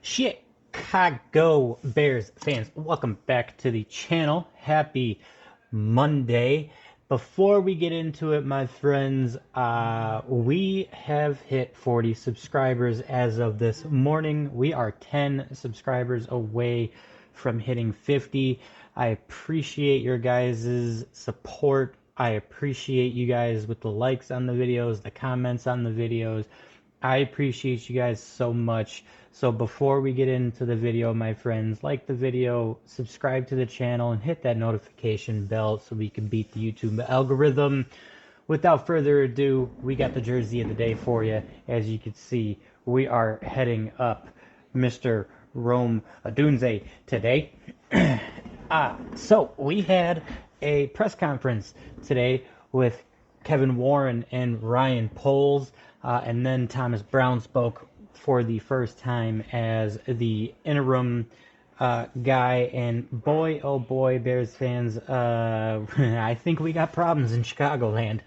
Chicago Bears fans, welcome back to the channel. Happy Monday. Before we get into it, my friends, we have hit 40 subscribers as of this morning. We are 10 subscribers away from hitting 50. I appreciate your guys' support. I appreciate you guys with the likes on the videos, the comments on the videos. I appreciate you guys so much. So before we get into the video, my friends, like the video, subscribe to the channel, and hit that notification bell so we can beat the YouTube algorithm. Without further ado, we got the jersey of the day for you. As you can see, we are heading up Mr. Rome Odunze today. So we had a press conference today with Kevin Warren and Ryan Poles, and then Thomas Brown spoke for the first time as the interim guy. And boy, oh boy, Bears fans, I think we got problems in Chicagoland.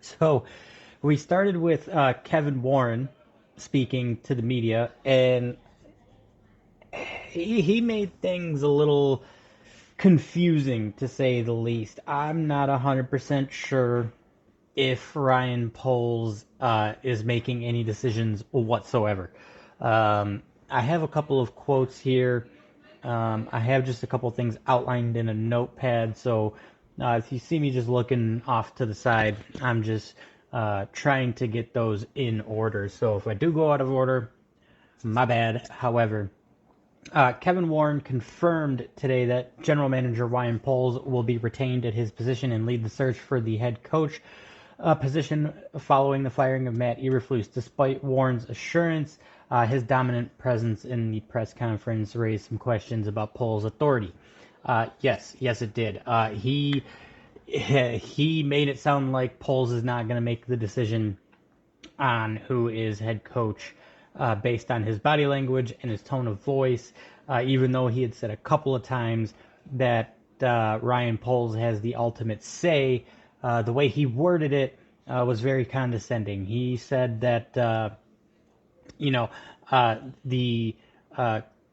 So we started with Kevin Warren speaking to the media, and he made things a little confusing, to say the least. I'm not 100% sure if Ryan Poles is making any decisions whatsoever. I have a couple of quotes here. I have just a couple of things outlined in a notepad, so if you see me just looking off to the side, I'm just trying to get those in order. So if I do go out of order, my bad. However, Kevin Warren confirmed today that General Manager Ryan Poles will be retained at his position and lead the search for the head coach position following the firing of Matt Eberflus. Despite Warren's assurance, his dominant presence in the press conference raised some questions about Poles' authority. Yes, it did. He made it sound like Poles is not going to make the decision on who is head coach based on his body language and his tone of voice, even though he had said a couple of times that Ryan Poles has the ultimate say. The way he worded it was very condescending. He said that, the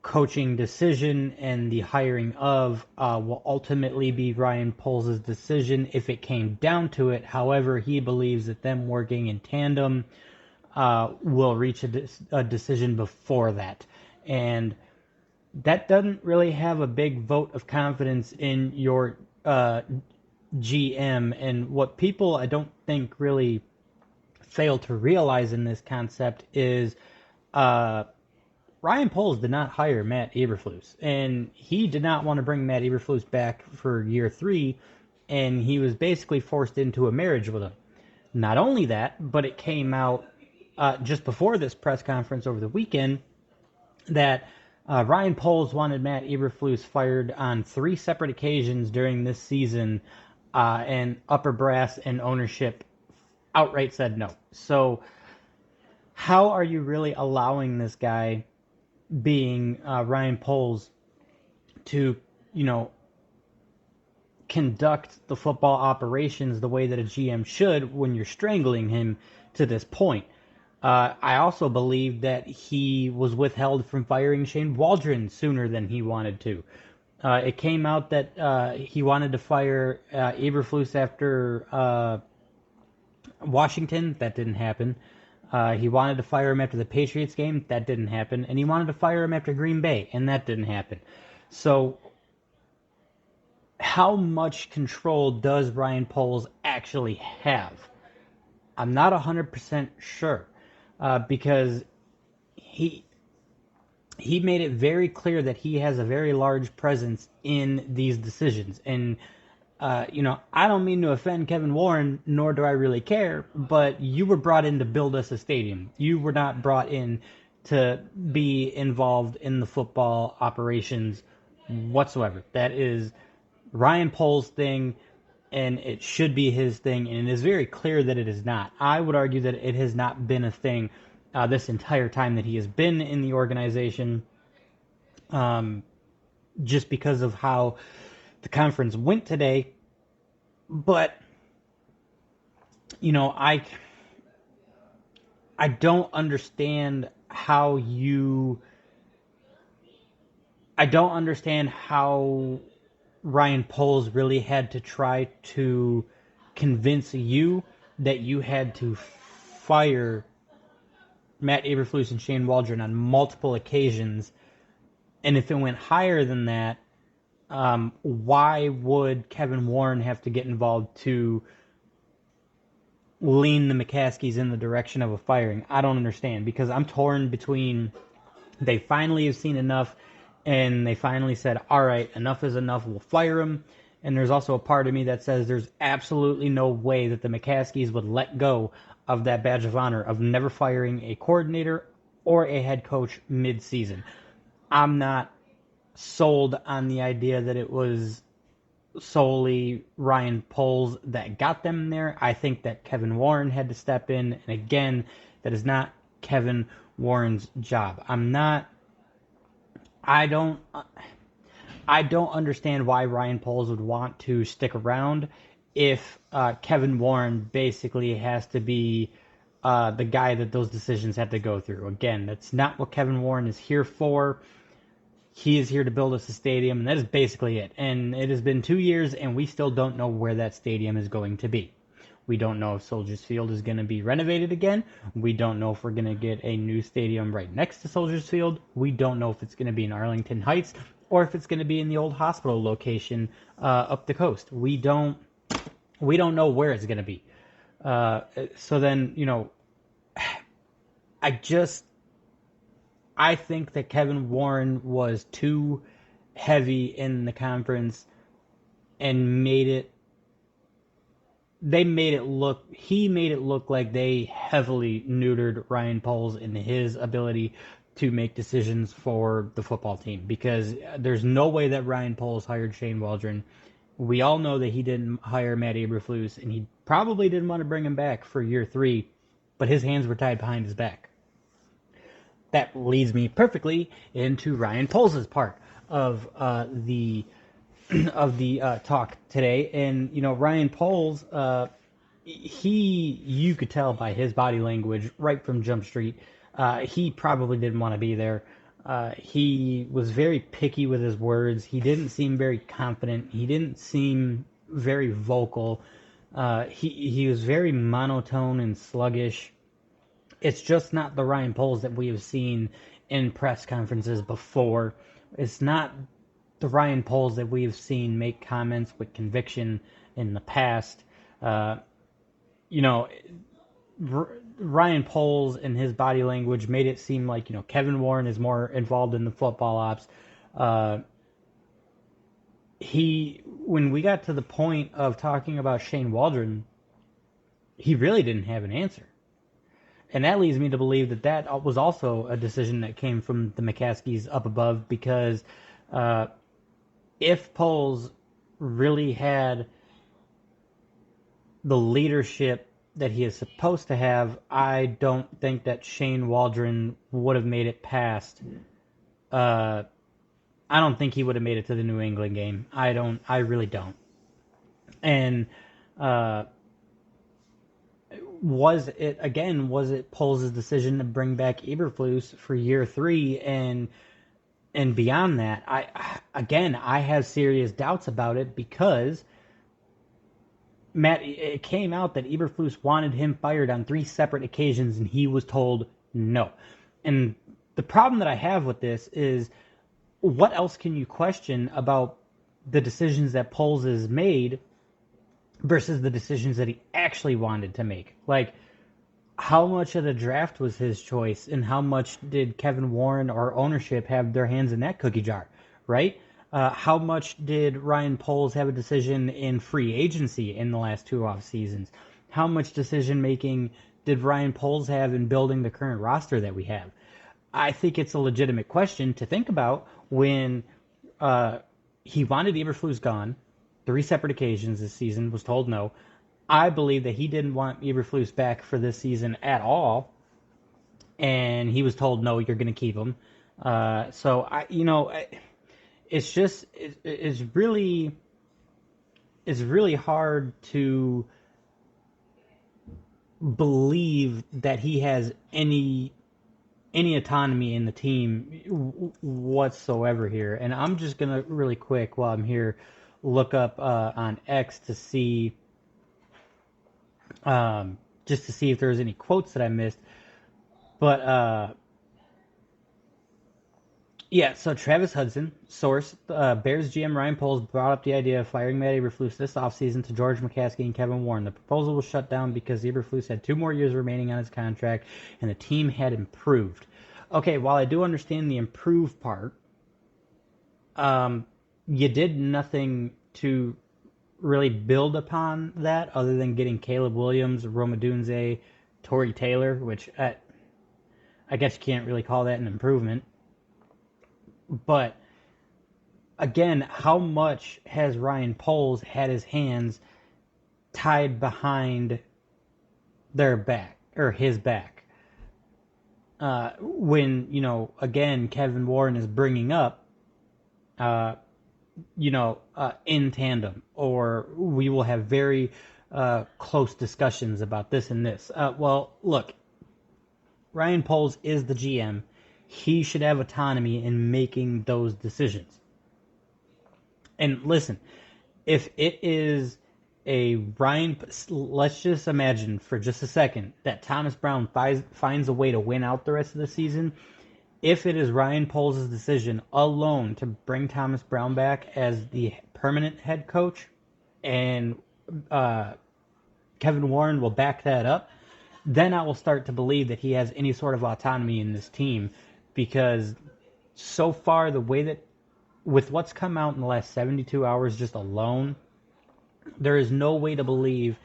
coaching decision and the hiring of will ultimately be Ryan Poles' decision if it came down to it. However, he believes that them working in tandem will reach a decision before that. And that doesn't really have a big vote of confidence in your GM. And what people, I don't think, really fail to realize in this concept is Ryan Poles did not hire Matt Eberflus, and he did not want to bring Matt Eberflus back for year 3, and he was basically forced into a marriage with him. Not only that, but it came out just before this press conference over the weekend that Ryan Poles wanted Matt Eberflus fired on 3 separate occasions during this season, and upper brass and ownership outright said no. So how are you really allowing this guy, being Ryan Poles, to, conduct the football operations the way that a GM should when you're strangling him to this point? I also believe that he was withheld from firing Shane Waldron sooner than he wanted to. It came out that he wanted to fire Eberflus after Washington. That didn't happen. He wanted to fire him after the Patriots game. That didn't happen. And he wanted to fire him after Green Bay, and that didn't happen. So how much control does Ryan Poles actually have? I'm not 100% sure. Because he made it very clear that he has a very large presence in these decisions. And, I don't mean to offend Kevin Warren, nor do I really care, but you were brought in to build us a stadium. You were not brought in to be involved in the football operations whatsoever. That is Ryan Poles' thing, and it should be his thing, and it is very clear that it is not. I would argue that it has not been a thing this entire time that he has been in the organization, just because of how the conference went today. But, I don't understand how you. I don't understand how Ryan Poles really had to try to convince you that you had to fire Matt Eberflus and Shane Waldron on multiple occasions. And if it went higher than that, why would Kevin Warren have to get involved to lean the McCaskies in the direction of a firing? I don't understand, because I'm torn between they finally have seen enough and they finally said, all right, enough is enough, we'll fire him. And there's also a part of me that says there's absolutely no way that the McCaskies would let go of that badge of honor of never firing a coordinator or a head coach mid-season. I'm not sold on the idea that it was solely Ryan Poles that got them there. I think that Kevin Warren had to step in, and again, that is not Kevin Warren's job. I don't understand why Ryan Poles would want to stick around if Kevin Warren basically has to be the guy that those decisions have to go through. Again, that's not what Kevin Warren is here for. He is here to build us a stadium, and that is basically it. And it has been 2 years, and we still don't know where that stadium is going to be. We don't know if Soldiers Field is going to be renovated again. We don't know if we're going to get a new stadium right next to Soldiers Field. We don't know if it's going to be in Arlington Heights or if it's going to be in the old hospital location up the coast. We don't know where it's going to be. So then, I think that Kevin Warren was too heavy in the conference and he made it look like they heavily neutered Ryan Poles in his ability to make decisions for the football team, because there's no way that Ryan Poles hired Shane Waldron. We all know that he didn't hire Matt Eberflus, and he probably didn't want to bring him back for year 3, but his hands were tied behind his back. That leads me perfectly into Ryan Poles' part of the talk today. And Ryan Poles, you could tell by his body language right from Jump Street, he probably didn't want to be there. He was very picky with his words. He didn't seem very confident. He didn't seem very vocal. He was very monotone and sluggish. It's just not the Ryan Poles that we have seen in press conferences before. It's not the Ryan Poles that we have seen make comments with conviction in the past. Ryan Poles and his body language made it seem like, Kevin Warren is more involved in the football ops. When we got to the point of talking about Shane Waldron, he really didn't have an answer. And that leads me to believe that was also a decision that came from the McCaskies up above, because if Poles really had the leadership that he is supposed to have, I don't think that Shane Waldron would have made it past. I don't think he would have made it to the New England game. I really don't. And was it Poles' decision to bring back Eberflus for year 3 and beyond that? I have serious doubts about it, because it came out that Eberflus wanted him fired on 3 separate occasions, and he was told no. And the problem that I have with this is, what else can you question about the decisions that Poles has made versus the decisions that he actually wanted to make? Like, how much of the draft was his choice, and how much did Kevin Warren or ownership have their hands in that cookie jar, right? How much did Ryan Poles have a decision in free agency in the last 2 off seasons? How much decision making did Ryan Poles have in building the current roster that we have? I think it's a legitimate question to think about when he wanted Eberflus gone 3 separate occasions this season, was told no. I believe that he didn't want Eberflus back for this season at all, and he was told no, you're going to keep him. It's really hard to believe that he has any any autonomy in the team whatsoever here. And I'm just gonna really quick while I'm here look up on X to see just to see if there's any quotes that I missed. But yeah, so Travis Hudson, source, Bears GM Ryan Poles brought up the idea of firing Matt Eberflus this offseason to George McCaskey and Kevin Warren. The proposal was shut down because Eberflus had 2 more years remaining on his contract and the team had improved. Okay, while I do understand the improve part, you did nothing to really build upon that other than getting Caleb Williams, Roma Dunze, Torrey Taylor, which I guess you can't really call that an improvement. But again, how much has Ryan Poles had his hands tied behind their back or his back? When, again, Kevin Warren is bringing up, in tandem, or we will have very close discussions about this and this. Well, look, Ryan Poles is the GM. He should have autonomy in making those decisions. And listen, if it is let's just imagine for just a second that Thomas Brown finds a way to win out the rest of the season. If it is Ryan Poles' decision alone to bring Thomas Brown back as the permanent head coach, and Kevin Warren will back that up, then I will start to believe that he has any sort of autonomy in this team. Because so far, the way that, with what's come out in the last 72 hours just alone, there is no way to believe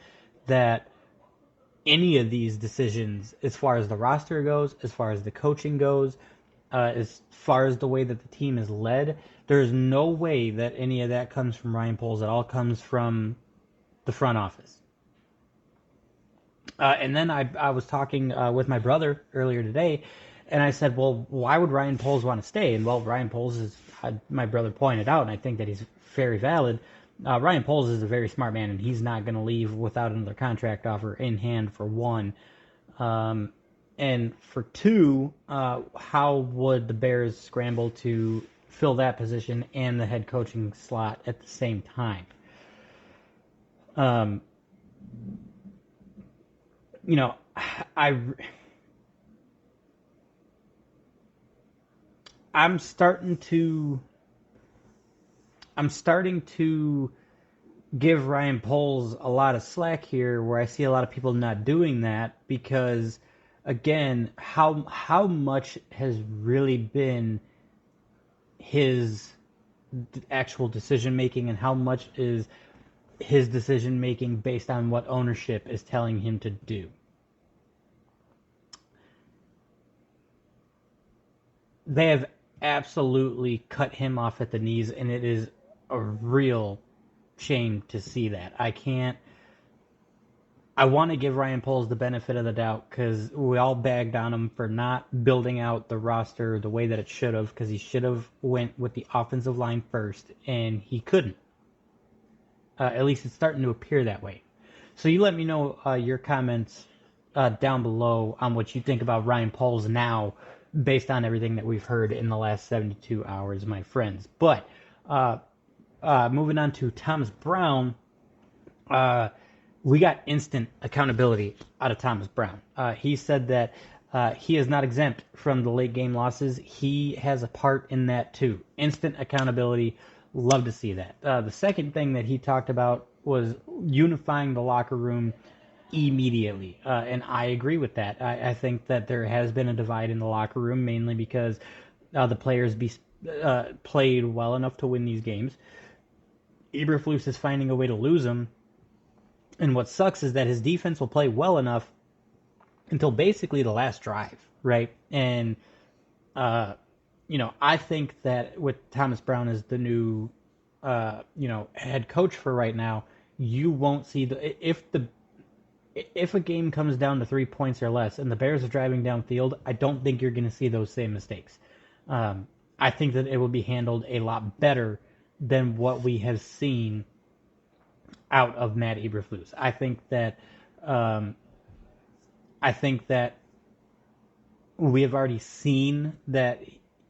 that any of these decisions, as far as the roster goes, as far as the coaching goes, as far as the way that the team is led, there's no way that any of that comes from Ryan Poles. It all comes from the front office. And then I was talking with my brother earlier today, and I said, well, why would Ryan Poles want to stay? And well, Ryan Poles is, my brother pointed out, and I think that he's very valid. Ryan Poles is a very smart man, and he's not going to leave without another contract offer in hand, for one. And for two, how would the Bears scramble to fill that position and the head coaching slot at the same time? I'm starting to give Ryan Poles a lot of slack here, where I see a lot of people not doing that, because again, how much has really been his actual decision making, and how much is his decision making based on what ownership is telling him to do? They have absolutely cut him off at the knees, and it is a real shame to see that. I want to give Ryan Poles the benefit of the doubt, because we all bagged on him for not building out the roster the way that it should have, because he should have went with the offensive line first, and he couldn't. At least it's starting to appear that way. So you let me know your comments down below on what you think about Ryan Poles now, based on everything that we've heard in the last 72 hours, my friends. But moving on to Thomas Brown, we got instant accountability out of Thomas Brown. He said that he is not exempt from the late game losses. He has a part in that too. Instant accountability. Love to see that. The second thing that he talked about was unifying the locker room immediately. And I agree with that. I think that there has been a divide in the locker room, mainly because the players played well enough to win these games. Eberflus is finding a way to lose them. And what sucks is that his defense will play well enough until basically the last drive, right? And, I think that with Thomas Brown as the new, head coach for right now, you won't see if a game comes down to 3 points or less and the Bears are driving downfield, I don't think you're going to see those same mistakes. I think that it will be handled a lot better than what we have seen out of Matt Eberflus. I think that we have already seen that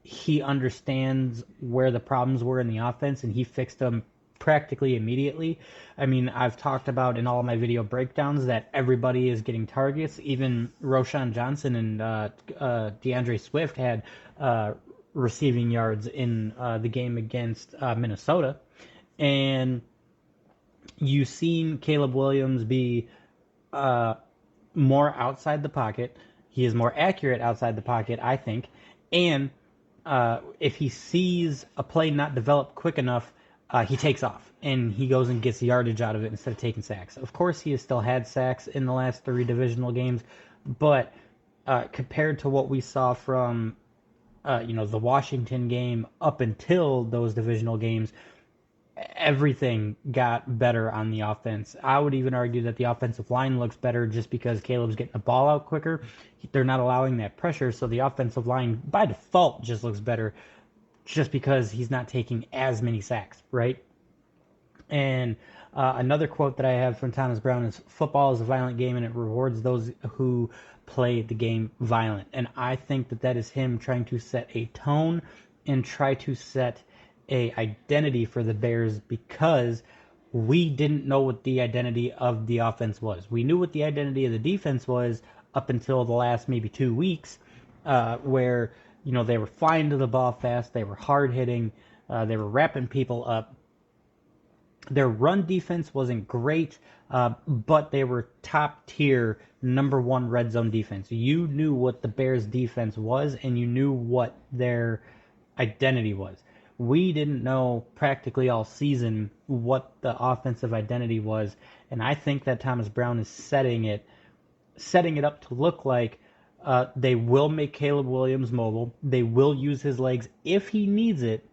he understands where the problems were in the offense and he fixed them practically immediately. I mean, I've talked about in all my video breakdowns that everybody is getting targets. Even Roshan Johnson and DeAndre Swift had receiving yards in the game against Minnesota. And you've seen Caleb Williams be more outside the pocket. He is more accurate outside the pocket, I think. And if he sees a play not developed quick enough, he takes off and he goes and gets yardage out of it instead of taking sacks. Of course, he has still had sacks in the last 3 divisional games, but compared to what we saw from the Washington game up until those divisional games, everything got better on the offense. I would even argue that the offensive line looks better just because Caleb's getting the ball out quicker. They're not allowing that pressure, so the offensive line by default just looks better just because he's not taking as many sacks, right? And another quote that I have from Thomas Brown is, "Football is a violent game and it rewards those who play the game violent." And I think that that is him trying to set a tone and try to set a identity for the Bears, because we didn't know what the identity of the offense was. We knew what the identity of the defense was up until the last maybe 2 weeks, where they were flying to the ball fast, they were hard hitting, they were wrapping people up. Their run defense wasn't great, but they were top tier, number 1 red zone defense. You knew what the Bears defense was, and you knew what their identity was. We didn't know practically all season what the offensive identity was, and I think that Thomas Brown is setting it up to look like they will make Caleb Williams mobile. They will use his legs if he needs it,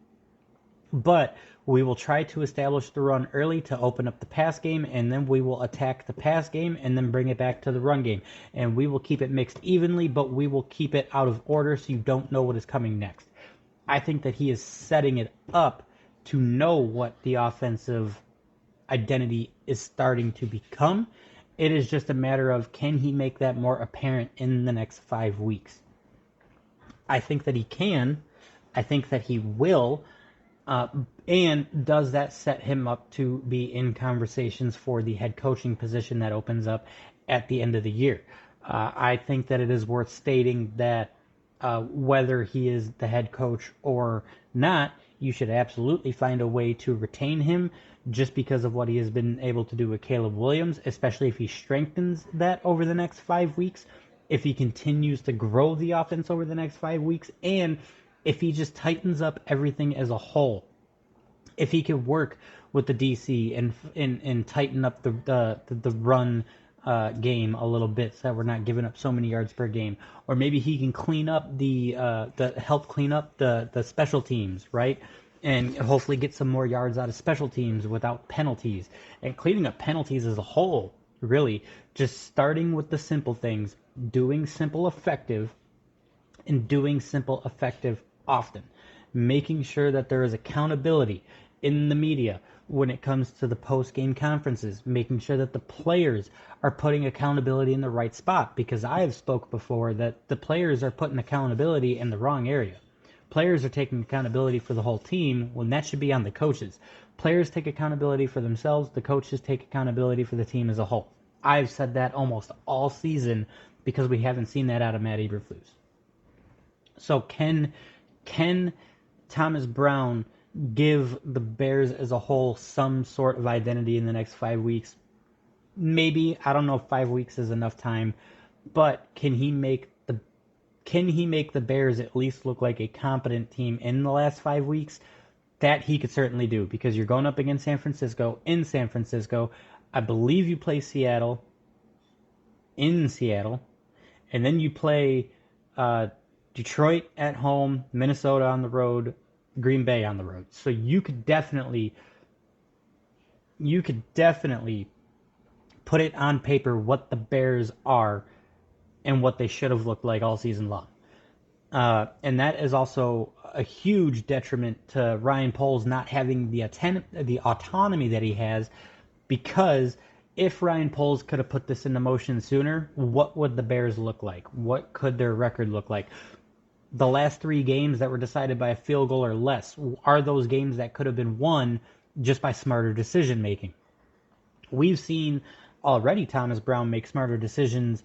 but we will try to establish the run early to open up the pass game, and then we will attack the pass game and then bring it back to the run game. And we will keep it mixed evenly, but we will keep it out of order so you don't know what is coming next. I think that he is setting it up to know what the offensive identity is starting to become. It is just a matter of, can he make that more apparent in the next 5 weeks? I think that he can. I think that he will. And does that set him up to be in conversations for the head coaching position that opens up at the end of the year? I think that it is worth stating that whether he is the head coach or not, you should absolutely find a way to retain him, just because of what he has been able to do with Caleb Williams, especially if he strengthens that over the next 5 weeks, if he continues to grow the offense over the next 5 weeks, and if he just tightens up everything as a whole. If he could work with the DC and tighten up the run game a little bit, so that we're not giving up so many yards per game, or maybe he can clean up help clean up the special teams, right? And hopefully get some more yards out of special teams without penalties, and cleaning up penalties as a whole. Really, just starting with the simple things, doing simple effective, and doing simple effective often, making sure that there is accountability in the media when it comes to the post-game conferences, making sure that the players are putting accountability in the right spot, because I have spoke before that the players are putting accountability in the wrong area. Players are taking accountability for the whole team when that should be on the coaches. Players take accountability for themselves, the coaches take accountability for the team as a whole. I've said that almost all season because we haven't seen that out of Matt Eberflus. So can Thomas Brown give the Bears as a whole some sort of identity in the next 5 weeks? Maybe. I don't know if 5 weeks is enough time, but can he make the Bears at least look like a competent team in the last 5 weeks? That he could certainly do, because you're going up against San Francisco in San Francisco. I believe you play Seattle in Seattle, and then you play Detroit at home, Minnesota on the road, Green Bay on the road. So you could definitely put it on paper what the Bears are and what they should have looked like all season long. And that is also a huge detriment to Ryan Poles not having the autonomy that he has, because if Ryan Poles could have put this into motion sooner, what would the Bears look like? What could their record look like? The last 3 games that were decided by a field goal or less, are those games that could have been won just by smarter decision making? We've seen already Thomas Brown make smarter decisions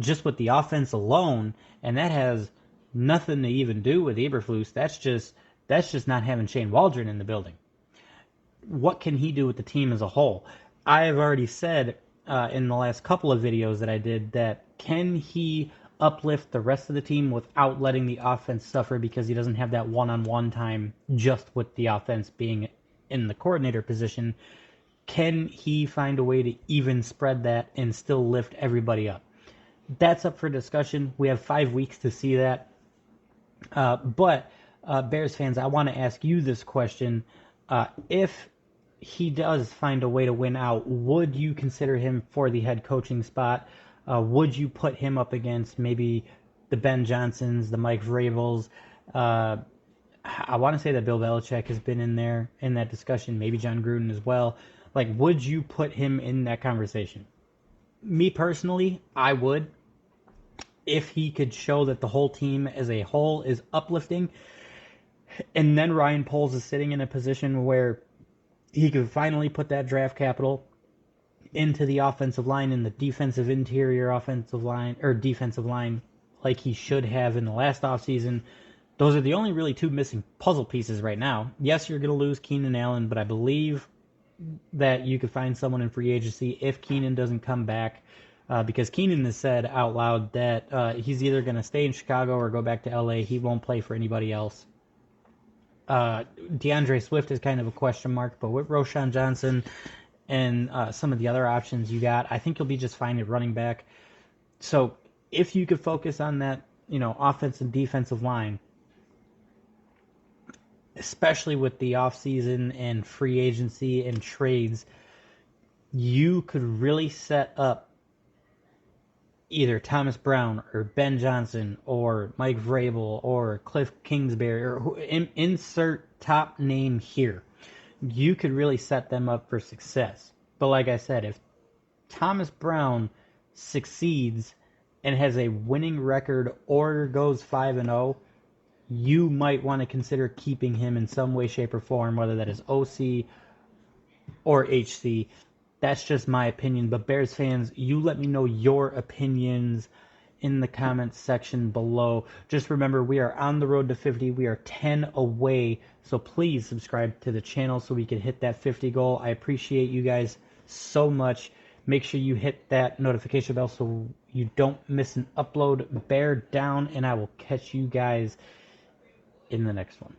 just with the offense alone, and that has nothing to even do with Eberflus. That's just not having Shane Waldron in the building. What can he do with the team as a whole? I have already said in the last couple of videos that I did that can he uplift the rest of the team without letting the offense suffer because he doesn't have that one-on-one time just with the offense being in the coordinator position? Can he find a way to even spread that and still lift everybody up? That's up for discussion. We have 5 weeks to see that. But Bears fans, I want to ask you this question. If he does find a way to win out, would you consider him for the head coaching spot? Would you put him up against maybe the Ben Johnsons, the Mike Vrabels? I want to say that Bill Belichick has been in there in that discussion, maybe John Gruden as well. Like, would you put him in that conversation? Me personally, I would. If he could show that the whole team as a whole is uplifting, and then Ryan Poles is sitting in a position where he could finally put that draft capital into the offensive line and the defensive interior offensive line or defensive line like he should have in the last offseason. Those are the only really 2 missing puzzle pieces right now. Yes, you're going to lose Keenan Allen, but I believe that you could find someone in free agency if Keenan doesn't come back, because Keenan has said out loud that he's either going to stay in Chicago or go back to LA. He won't play for anybody else. DeAndre Swift is kind of a question mark, but with Roschon Johnson and some of the other options you got, I think you'll be just fine at running back. So if you could focus on that, offensive and defensive line, especially with the offseason and free agency and trades, you could really set up either Thomas Brown or Ben Johnson or Mike Vrabel or Cliff Kingsbury or insert top name here. You could really set them up for success. But like I said, if Thomas Brown succeeds and has a winning record or goes 5-0, you might want to consider keeping him in some way, shape, or form, whether that is OC or HC. That's just my opinion. But Bears fans, you let me know your opinions in the comments section below. Just remember, we are on the road to 50. We are 10 away. So please subscribe to the channel so we can hit that 50 goal. I appreciate you guys so much. Make sure you hit that notification bell so you don't miss an upload. Bear down, and I will catch you guys in the next one.